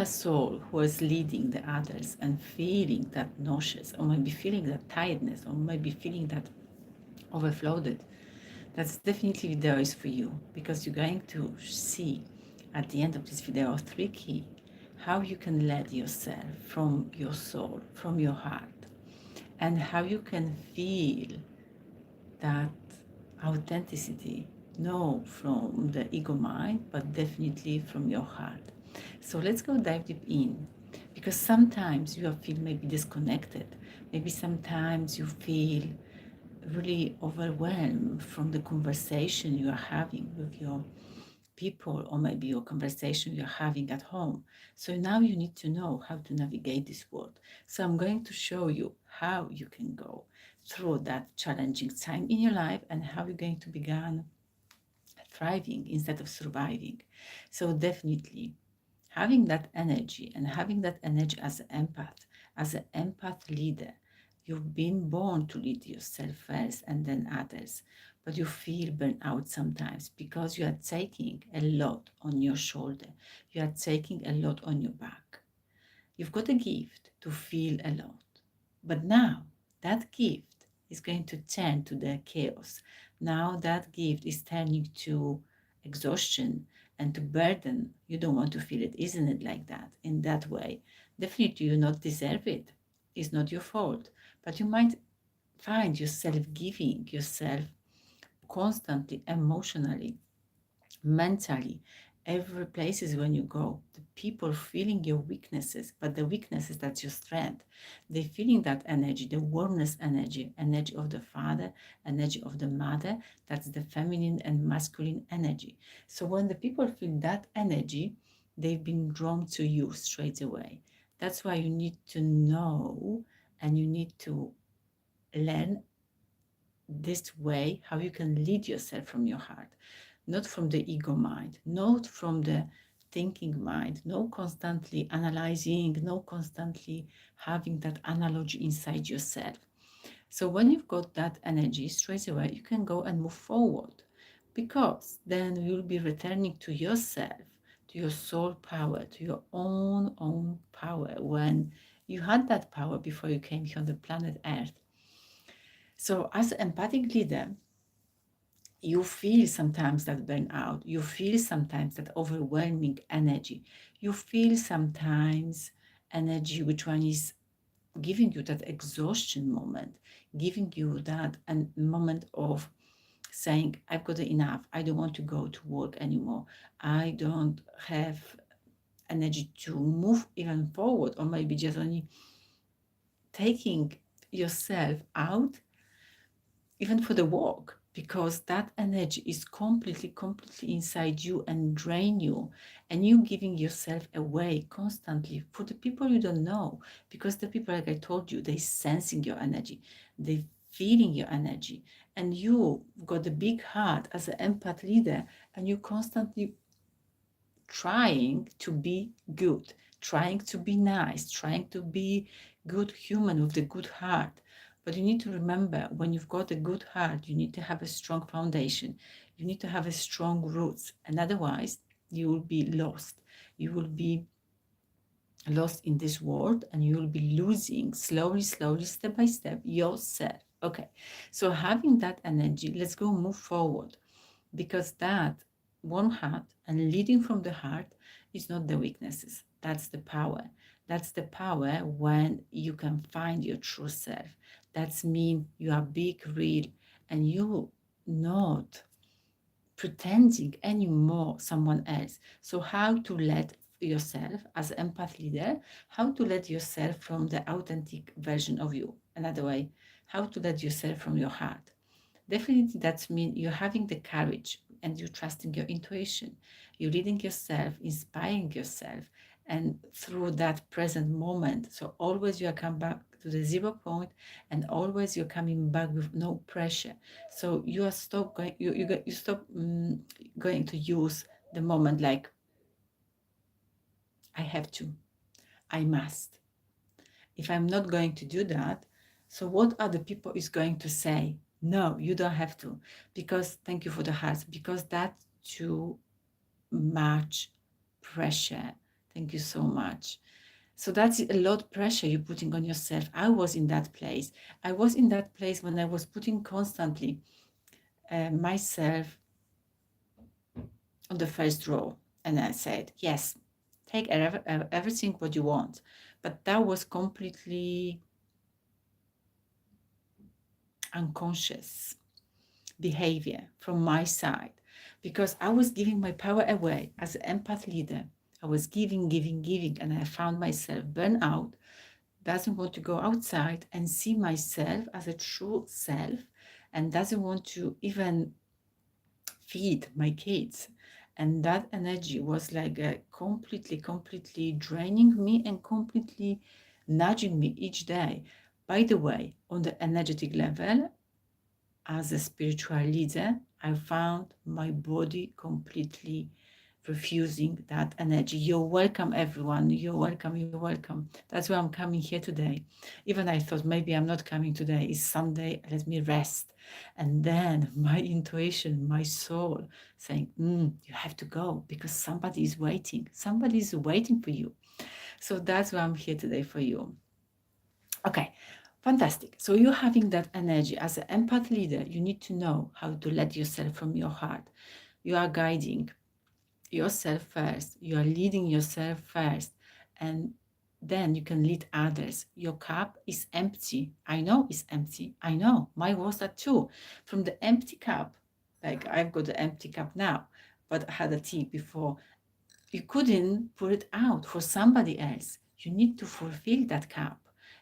soul who is leading the others and feeling that nauseous, or maybe feeling that tiredness, or maybe feeling that overfloated, that's definitely video is for you, because you're going to see at the end of this video 3 key how you can lead yourself from your soul, from your heart, and how you can feel that authenticity, no from the ego mind, but definitely from your heart. So let's go dive deep in, because sometimes you feel maybe disconnected, maybe sometimes you feel really overwhelmed from the conversation you are having with your people, or maybe your conversation you're having at home. So now you need to know how to navigate this world. So I'm going to show you how you can go through that challenging time in your life, and how you're going to begin thriving instead of surviving. So definitely having that energy, and having that energy as an empath leader, you've been born to lead yourself first and then others, but you feel burnt out sometimes because you are taking a lot on your shoulder, you are taking a lot on your back. You've got a gift to feel a lot, but now that gift is going to turn to the chaos. Now that gift is turning to exhaustion and to burden. You don't want to feel it, isn't it, like that, in that way? Definitely you not deserve it. It's not your fault. But you might find yourself giving yourself constantly, emotionally, mentally, every places when you go, the people feeling your weaknesses, but the weaknesses, that's your strength. They feeling that energy, the warmness energy, energy of the father, energy of the mother, that's the feminine and masculine energy. So when the people feel that energy, they've been drawn to you straight away. That's why you need to know, and you need to learn this way how you can lead yourself from your heart, not from the ego mind, not from the thinking mind, no constantly analyzing, no constantly having that analogy inside yourself. So when you've got that energy straight away, you can go and move forward, because then you'll be returning to yourself, to your soul power, to your own power, when you had that power before you came here on the planet Earth. So as an empathic leader, you feel sometimes that burnout, you feel sometimes that overwhelming energy, you feel sometimes energy which one is giving you that exhaustion moment, giving you that moment of saying, I've got enough, I don't want to go to work anymore, I don't have energy to move even forward, or maybe just only taking yourself out even for the walk, because that energy is completely inside you and drain you, and you giving yourself away constantly for the people you don't know, because the people, like I told you, they sensing your energy, they feeling your energy, and you got a big heart as an empath leader, and you constantly trying to be good, trying to be nice, trying to be good human with the good heart. But you need to remember, when you've got a good heart, you need to have a strong foundation. You need to have a strong roots, and otherwise you will be lost. You will be lost in this world, and you will be losing slowly, step by step, yourself. Okay, so having that energy, let's go move forward, because that warm heart and leading from the heart is not the weaknesses, that's the power. That's the power when you can find your true self. That's mean you are big, real, and you not pretending anymore someone else. So how to let yourself as empath leader, how to let yourself from the authentic version of you. Another way, how to let yourself from your heart. Definitely, that means you're having the courage and you're trusting your intuition. You're leading yourself, inspiring yourself, and through that present moment. So always you are come back to the 0 point, and always you're coming back with no pressure. So you are stop going. You stop going to use the moment like I have to, I must. If I'm not going to do that, so what other people is going to say? No, you don't have to, because thank you for the hearts, because that's too much pressure. Thank you so much. So that's a lot of pressure you're putting on yourself. I was in that place. I was in that place when I was putting constantly myself on the first row. And I said, yes, take everything what you want. But that was completely unconscious behavior from my side because I was giving my power away as an empath leader. I was giving, giving, giving, and I found myself burn out, doesn't want to go outside and see myself as a true self, and doesn't want to even feed my kids. And that energy was like completely draining me and completely nudging me each day. By the way, on the energetic level, as a spiritual leader, I found my body completely refusing that energy. You're welcome, everyone. You're welcome. You're welcome. That's why I'm coming here today. Even I thought maybe I'm not coming today. It's Sunday. Let me rest. And then my intuition, my soul saying, you have to go because somebody is waiting. Somebody is waiting for you. So that's why I'm here today for you. Okay, fantastic. So you're having that energy. As an empath leader, you need to know how to let yourself from your heart. You are guiding yourself first. You are leading yourself first. And then you can lead others. Your cup is empty. I know it's empty. I know. Mine was that too. From the empty cup, like I've got the empty cup now, but I had a tea before. You couldn't put it out for somebody else. You need to fulfill that cup.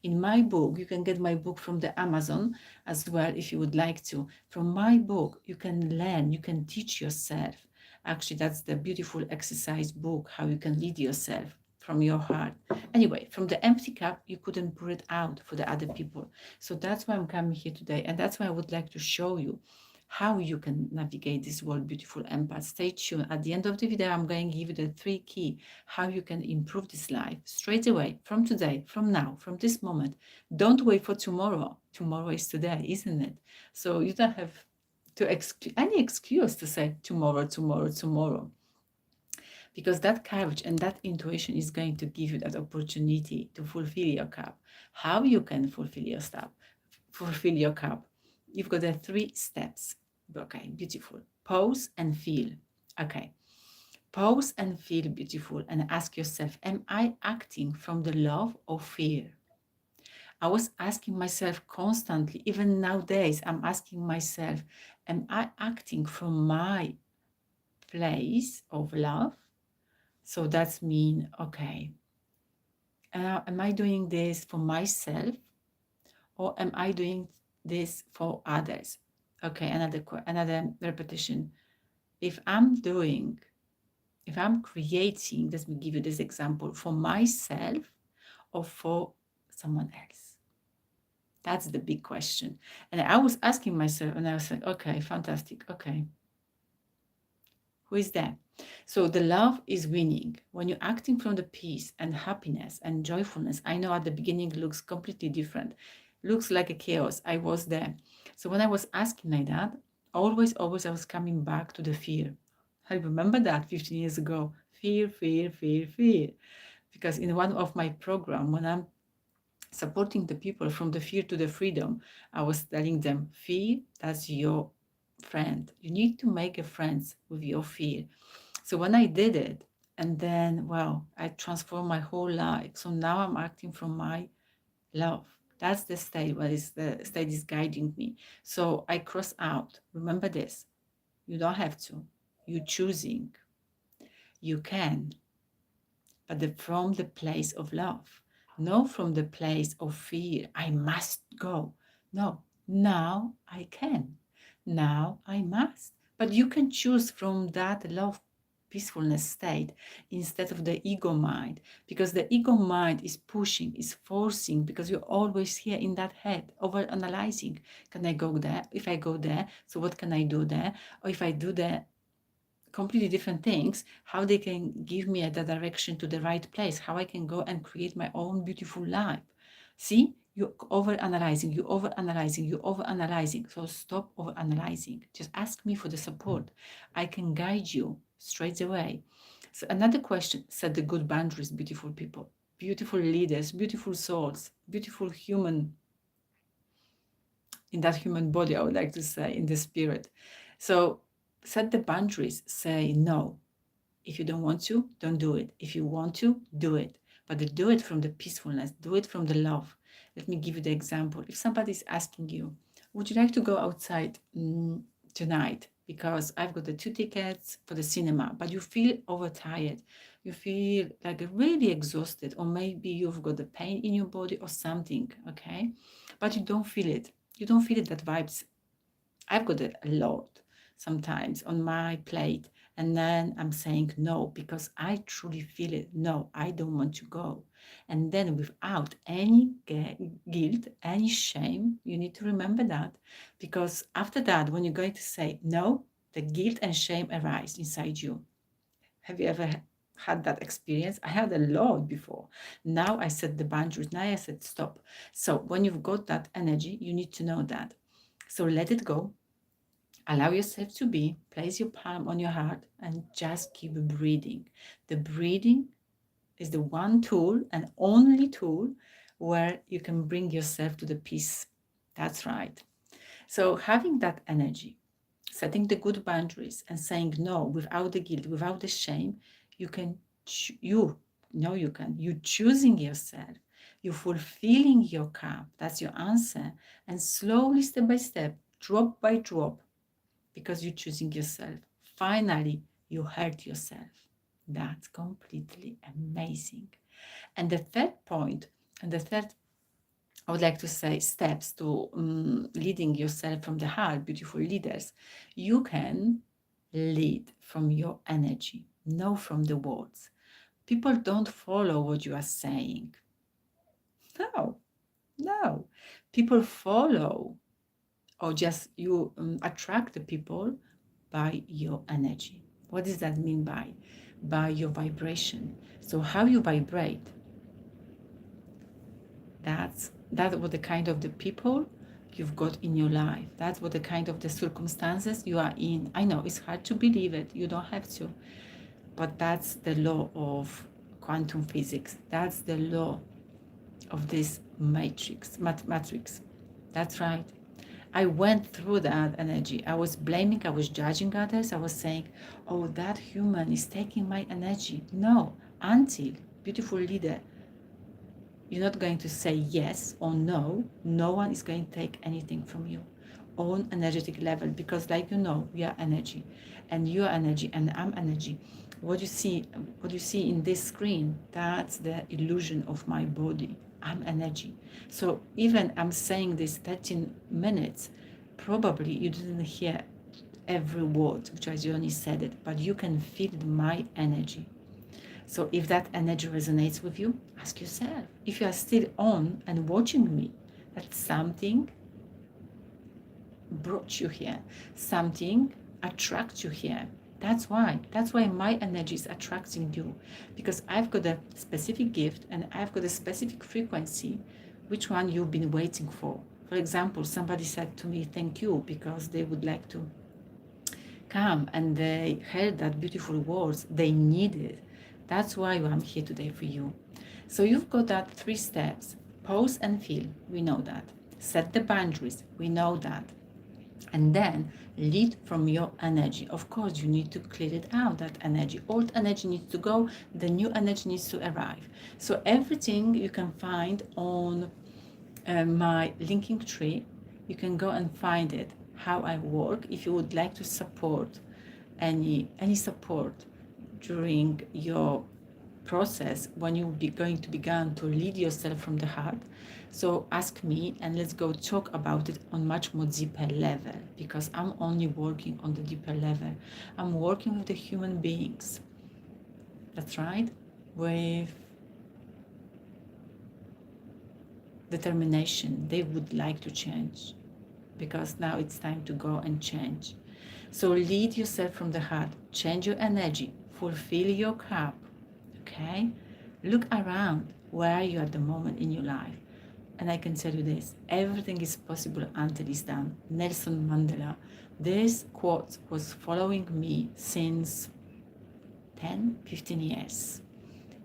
In my book, you can get my book from the Amazon as well if you would like to. From my book, you can learn, you can teach yourself. Actually, that's the beautiful exercise book, how you can lead yourself from your heart. Anyway, from the empty cup, you couldn't pour it out for the other people. So that's why I'm coming here today. And that's why I would like to show you how you can navigate this world, beautiful empath. Stay tuned. At the end of the video, I'm going to give you the 3 key how you can improve this life straight away, from today, from now, from this moment. Don't wait for tomorrow. Tomorrow is today, isn't it? So you don't have to any excuse to say tomorrow, tomorrow, tomorrow. Because that courage and that intuition is going to give you that opportunity to fulfill your cup. How you can fulfill your stuff, fulfill your cup. You've got the 3 steps. Okay, beautiful. Pause and feel. Okay. Pause and feel beautiful and ask yourself, am I acting from the love or fear? I was asking myself constantly, even nowadays, I'm asking myself, am I acting from my place of love? So that's mean, okay, am I doing this for myself or am I doing this for others? Okay, another repetition. If I'm creating, let me give you this example, for myself or for someone else? That's the big question. And I was asking myself, and I was like, okay, fantastic. Okay, who is there? So the love is winning. When you're acting from the peace and happiness and joyfulness, I know at the beginning it looks completely different. Looks like a chaos. I was there. So when I was asking like that, always I was coming back to the fear. I remember that 15 years ago. Fear, fear, fear, fear. Because in one of my program, when I'm supporting the people from the fear to the freedom, I was telling them, fear, that's your friend. You need to make a friends with your fear. So when I did it, and then, well, I transformed my whole life. So now I'm acting from my love. That's the state where the state is guiding me. So I cross out. Remember this. You don't have to. You're choosing. You can. But from the place of love. No from the place of fear. I must go. No. Now I can. Now I must. But you can choose from that love peacefulness state instead of the ego mind, because the ego mind is pushing, is forcing, because you're always here in that head over analyzing. Can I go there? If I go there, so what can I do there? Or if I do the completely different things, how they can give me the direction to the right place, how I can go and create my own beautiful life. See, you're over analyzing, you're over analyzing, you're over analyzing. So stop over analyzing. Just ask me for the support. I can guide you straight away. So another question, set the good boundaries, beautiful people, beautiful leaders, beautiful souls, beautiful human, in that human body, I would like to say, in the spirit. So set the boundaries, say no. If you don't want to, don't do it. If you want to, do it. But do it from the peacefulness, do it from the love. Let me give you the example. If somebody is asking you, would you like to go outside tonight? Because I've got the 2 tickets for the cinema, but you feel overtired. You feel like really exhausted, or maybe you've got the pain in your body or something, okay? But you don't feel it. You don't feel it, that vibes. I've got a lot sometimes on my plate. And then I'm saying no because I truly feel it. No, I don't want to go. And then without any guilt, any shame, you need to remember that. Because after that, when you're going to say no, the guilt and shame arise inside you. Have you ever had that experience? I had a lot before. Now I set the boundaries. Now I said stop. So when you've got that energy, you need to know that. So let it go. Allow yourself to be, place your palm on your heart and just keep breathing. The breathing is the one tool and only tool where you can bring yourself to the peace. That's right. So having that energy, setting the good boundaries and saying no without the guilt, without the shame, you can, you choosing yourself, you fulfilling your cup. That's your answer. And slowly, step by step, drop by drop, because you're choosing yourself. Finally, you heard yourself. That's completely amazing. And the third point, and the third, I would like to say, steps to leading yourself from the heart, beautiful leaders, you can lead from your energy, no from the words. People don't follow what you are saying. No, no. People follow, or just you attract the people by your energy. What does that mean by your vibration? So how you vibrate, that's what the kind of the people you've got in your life. That's what the kind of the circumstances you are in. I know it's hard to believe it. You don't have to. But that's the law of quantum physics. That's the law of this matrix. That's right. I went through that energy. I was blaming, I was judging others. I was saying, oh, that human is taking my energy. No, until, beautiful leader, you're not going to say yes or no. No one is going to take anything from you on energetic level, because like we are energy, and you are energy and I'm energy. What you see in this screen, that's the illusion of my body. I'm energy. So even I'm saying this 13 minutes, probably you didn't hear every word which I only said it, but you can feel my energy. So if that energy resonates with you, ask yourself. If you are still on and watching me, that something brought you here, something attracts you here. That's why my energy is attracting you, because I've got a specific gift and I've got a specific frequency, which one you've been waiting for. For example, somebody said to me, thank you, because they would like to come and they heard that beautiful words they needed. That's why I'm here today for you. So you've got that 3 steps. Pause and feel, we know that. Set the boundaries, we know that. And then lead from your energy. Of course, you need to clear it out, that energy. Old energy needs to go, the new energy needs to arrive. So everything you can find on my linking tree, you can go and find it, how I work. If you would like to support any support during your process, when you be going to begin to lead yourself from the heart, so ask me and let's go talk about it on much more deeper level, because I'm only working on the deeper level. I'm working with the human beings, that's right, with determination. They would like to change, because now it's time to go and change. So lead yourself from the heart, change your energy, fulfill your cup, okay? Look around, where are you at the moment in your life? And I can tell you this, everything is possible until it's done. Nelson Mandela. This quote was following me since 10, 15 years.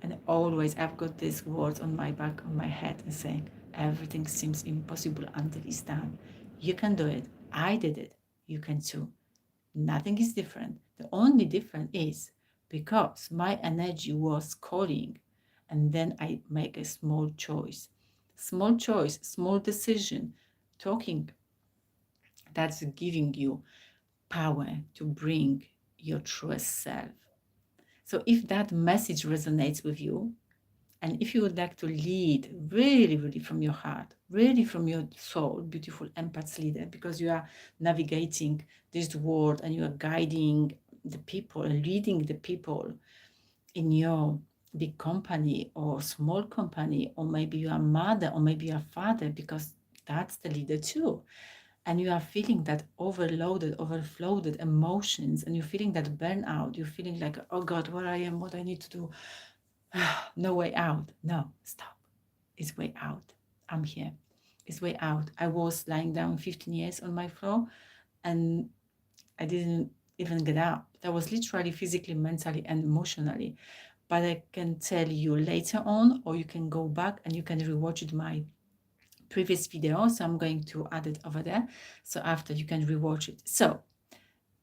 And always I've got these words on my back of my head and saying, everything seems impossible until it's done. You can do it. I did it. You can too. Nothing is different. The only difference is because my energy was calling, and then I make a small choice, small decision, talking, that's giving you power to bring your truest self. So if that message resonates with you, and if you would like to lead really, really from your heart, really from your soul, beautiful empath leader, because you are navigating this world and you are guiding the people, leading the people in your big company or small company, or maybe you are mother or maybe you are father, because that's the leader too. And you are feeling that overloaded, overflowed emotions, and you're feeling that burnout, you're feeling like, oh God, where I am, what I need to do, no way out. No, stop. It's way out. I'm here. It's way out. I was lying down 15 years on my floor and I didn't even get up. That was literally physically, mentally, and emotionally. But I can tell you later on, or you can go back and you can rewatch it, my previous video. So I'm going to add it over there. So after you can rewatch it. So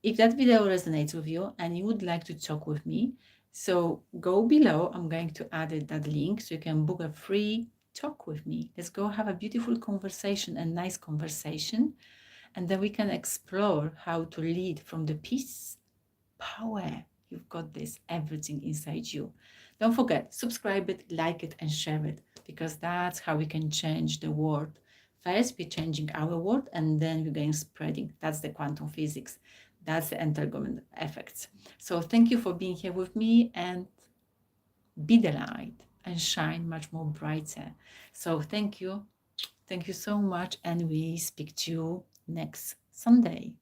if that video resonates with you and you would like to talk with me, so go below. I'm going to add that link so you can book a free talk with me. Let's go have a beautiful conversation, a nice conversation, and then we can explore how to lead from the peace power. You've got this, everything inside you. Don't forget, subscribe it, like it, and share it, because that's how we can change the world. First, we're changing our world, and then we're going spreading. That's the quantum physics. That's the entanglement effects. So thank you for being here with me, and be the light and shine much more brighter. So thank you. Thank you so much, and we speak to you next Sunday.